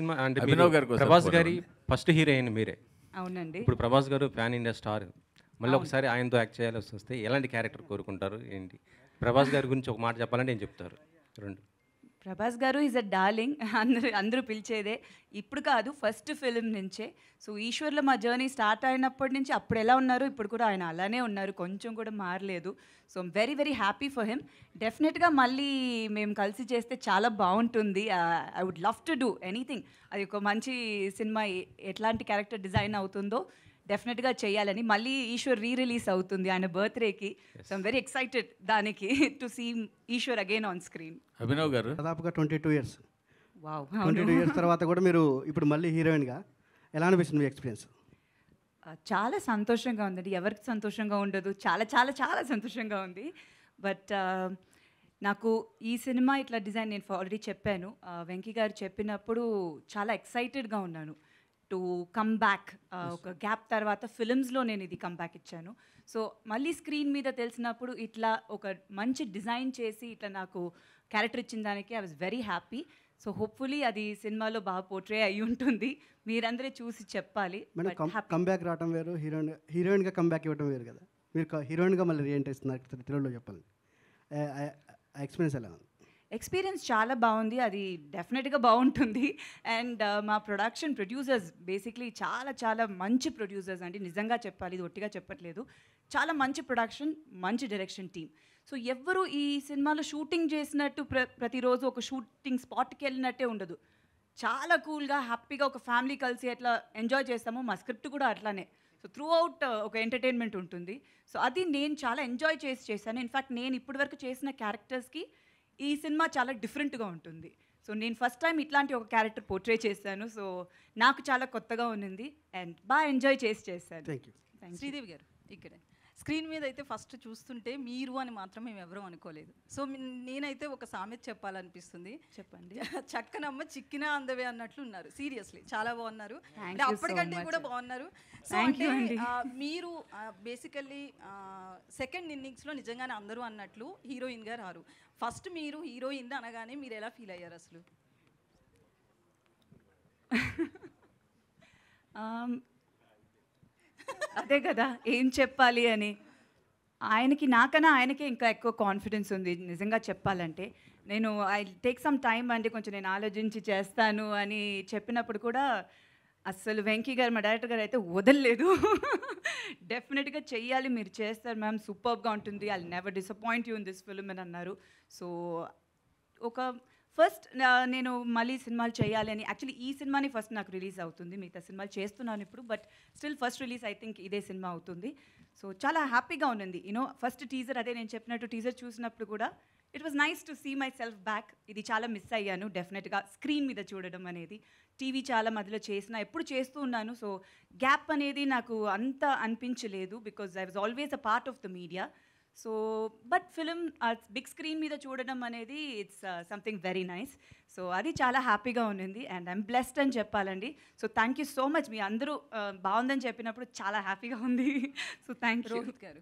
Cinema అంటే అభినవ్ గారి కోసం ప్రభాస్ ఫోటో గారి ఉంది. ఫస్ట్ హీరోయిన్ మీరే. అవునండి. ఇప్పుడు ప్రభాస్ గారు పాన్ ఇండియా స్టార్. మళ్ళీ ఒకసారి ఆయనతో యాక్ట్ చేయాల్సి వస్తే ఎలాంటి క్యారెక్టర్ కోరుకుంటారు ఏంటి? ప్రభాస్ గారి గురించి ఒక మాట చెప్పాలంటే ఏం చెప్తారు? 2 ప్రభాస్ గారు ఈజ్ అ డార్లింగ్. అందరూ పిలిచేదే. ఇప్పుడు కాదు, ఫస్ట్ ఫిల్మ్ నుంచే. సో ఈశ్వర్లో మా జర్నీ స్టార్ట్ అయినప్పటి నుంచి అప్పుడు ఎలా ఉన్నారు, ఇప్పుడు కూడా ఆయన అలానే ఉన్నారు, కొంచెం కూడా మారలేదు. So very very happy for him. డెఫినెట్గా మళ్ళీ మేము కలిసి చేస్తే చాలా బాగుంటుంది. I would love to do anything. అది ఒక మంచి సినిమా ఎట్లాంటి క్యారెక్టర్ డిజైన్ అవుతుందో డెఫినెట్గా చేయాలని. మళ్ళీ ఈశ్వర్ రిలీజ్ అవుతుంది ఆయన బర్త్డేకి. సో ఐమ్ వెరీ ఎక్సైటెడ్ దానికి to see Eshwar again on screen. Abhinav garu దాదాపుగా 22 ఇయర్స్. వావ్. 22 ఇయర్స్ తర్వాత కూడా మీరు ఇప్పుడు మళ్ళీ హీరోయిన్గా ఎలా అనిపిస్తుంది మీ ఎక్స్పీరియన్స్? చాలా సంతోషంగా ఉందండి. ఎవరికి సంతోషంగా ఉండదు? చాలా చాలా చాలా సంతోషంగా ఉంది. బట్ నాకు ఈ సినిమా ఇట్లా డిజైన్ నేను ఆల్రెడీ చెప్పాను. వెంకీ గారు చెప్పినప్పుడు చాలా ఎక్సైటెడ్గా ఉన్నాను టు కమ్ బ్యాక్. ఒక గ్యాప్ తర్వాత ఫిలిమ్స్లో నేను ఇది కమ్ బ్యాక్ ఇచ్చాను. సో మళ్ళీ స్క్రీన్ మీద తెలిసినప్పుడు ఇట్లా ఒక మంచి డిజైన్ చేసి ఇట్లా నాకు క్యారెక్టర్ ఇచ్చిన దానికి I was very happy. So hopefully అది సినిమాలో బాగా పోర్ట్రే అయి ఉంటుంది. మీరందరే చూసి చెప్పాలి. మేడం కమ్బ్యాక్ రావడం వేరు, హీరోయిన్గా కమ్బ్యాక్ ఇవ్వడం వేరు కదా. మీరు హీరోయిన్గా మళ్ళీ రీఎంట్రీ ఇస్తున్నారు తెలుగులో, చెప్పాలి ఎక్స్పీరియన్స్ ఎలా ఉంది? ఎక్స్పీరియన్స్ చాలా బాగుంది. అది డెఫినెట్గా బాగుంటుంది. అండ్ మా ప్రొడ్యూసర్స్ బేసిక్లీ చాలా చాలా మంచి ప్రొడ్యూసర్స్ అండి. నిజంగా చెప్పాలి, ఇది ఒట్టిగా చెప్పట్లేదు. చాలా మంచి ప్రొడక్షన్, మంచి డైరెక్షన్ టీమ్. సో ఎవ్వరు ఈ సినిమాలో షూటింగ్ చేసినట్టు ప్రతిరోజు ఒక షూటింగ్ స్పాట్కి వెళ్ళినట్టే ఉండదు. చాలా కూల్గా హ్యాపీగా ఒక ఫ్యామిలీ కలిసి ఎట్లా ఎంజాయ్ చేస్తామో మా స్క్రిప్ట్ కూడా అట్లానే. సో త్రూ అవుట్ ఒక ఎంటర్టైన్మెంట్ ఉంటుంది. సో అది నేను చాలా ఎంజాయ్ చేశాను. ఇన్ఫ్యాక్ట్ నేను ఇప్పటివరకు చేసిన క్యారెక్టర్స్కి ఈ సినిమా చాలా డిఫరెంట్గా ఉంటుంది. సో నేను ఫస్ట్ టైం ఇట్లాంటి ఒక క్యారెక్టర్ పోర్ట్రే చేశాను. సో నాకు చాలా కొత్తగా ఉన్నింది అండ్ బాగా ఎంజాయ్ చేశాను. Thank you. శ్రీదేవి గారు ఇక్కడే స్క్రీన్ మీద అయితే ఫస్ట్ చూస్తుంటే మీరు అని మాత్రం మేము ఎవరూ అనుకోలేదు. సో నేనైతే ఒక సామెత చెప్పాలనిపిస్తుంది. చెప్పండి. చక్కనమ్మ చిక్కినా అందవే అన్నట్లు ఉన్నారు. సీరియస్లీ చాలా బాగున్నారు. Thank you so అప్పటికంటే much. కూడా బాగున్నారు. సో Thank అంటే you అండి. మీరు బేసికల్లీ సెకండ్ ఇన్నింగ్స్లో నిజంగానే అందరూ అన్నట్లు హీరోయిన్గా రారు. ఫస్ట్ మీరు హీరోయిన్ అనగానే మీరు ఎలా ఫీల్ అయ్యారు అసలు? అదే కదా ఏం చెప్పాలి అని. నాకన్నా ఆయనకే ఇంకా ఎక్కువ కాన్ఫిడెన్స్ ఉంది నిజంగా చెప్పాలంటే. నేను ఐ టేక్ సమ్ టైమ్ అంటే కొంచెం నేను ఆలోచించి చేస్తాను అని చెప్పినప్పుడు కూడా అస్సలు వెంకీ గారు మా డైరెక్టర్ గారు అయితే వదలలేదు. డెఫినెట్గా చెయ్యాలి, మీరు చేస్తారు మ్యామ్, సూపర్గా ఉంటుంది, I never disappoint you in this film అని అన్నారు. సో ఒక ఫస్ట్ నేను మళ్ళీ సినిమాలు చేయాలి అని, యాక్చువల్లీ ఈ సినిమాని ఫస్ట్ నాకు రిలీజ్ అవుతుంది. మిగతా సినిమాలు చేస్తున్నాను ఇప్పుడు, but still first release I think ఇదే సినిమా అవుతుంది. సో చాలా హ్యాపీగా ఉన్నింది. ఫస్ట్ టీజర్, అదే నేను చెప్పినట్టు టీజర్ చూసినప్పుడు కూడా it was nice to see myself back. ఇది చాలా మిస్ అయ్యాను డెఫినెట్గా స్క్రీన్ మీద చూడడం అనేది. టీవీ చాలా మధ్యలో ఎప్పుడు చేస్తూ ఉన్నాను. సో గ్యాప్ అనేది నాకు అంత అనిపించలేదు because I was always a part of the media. So but film big screen మీద చూడడం అనేది it's something very nice. So అది చాలా హ్యాపీగా ఉన్నింది అండ్ ఐఎమ్ బ్లెస్డ్ అని చెప్పాలండి. So thank you so much. మీ అందరూ బాగుందని చెప్పినప్పుడు చాలా హ్యాపీగా ఉంది. So thank you. రోహిత్ గారు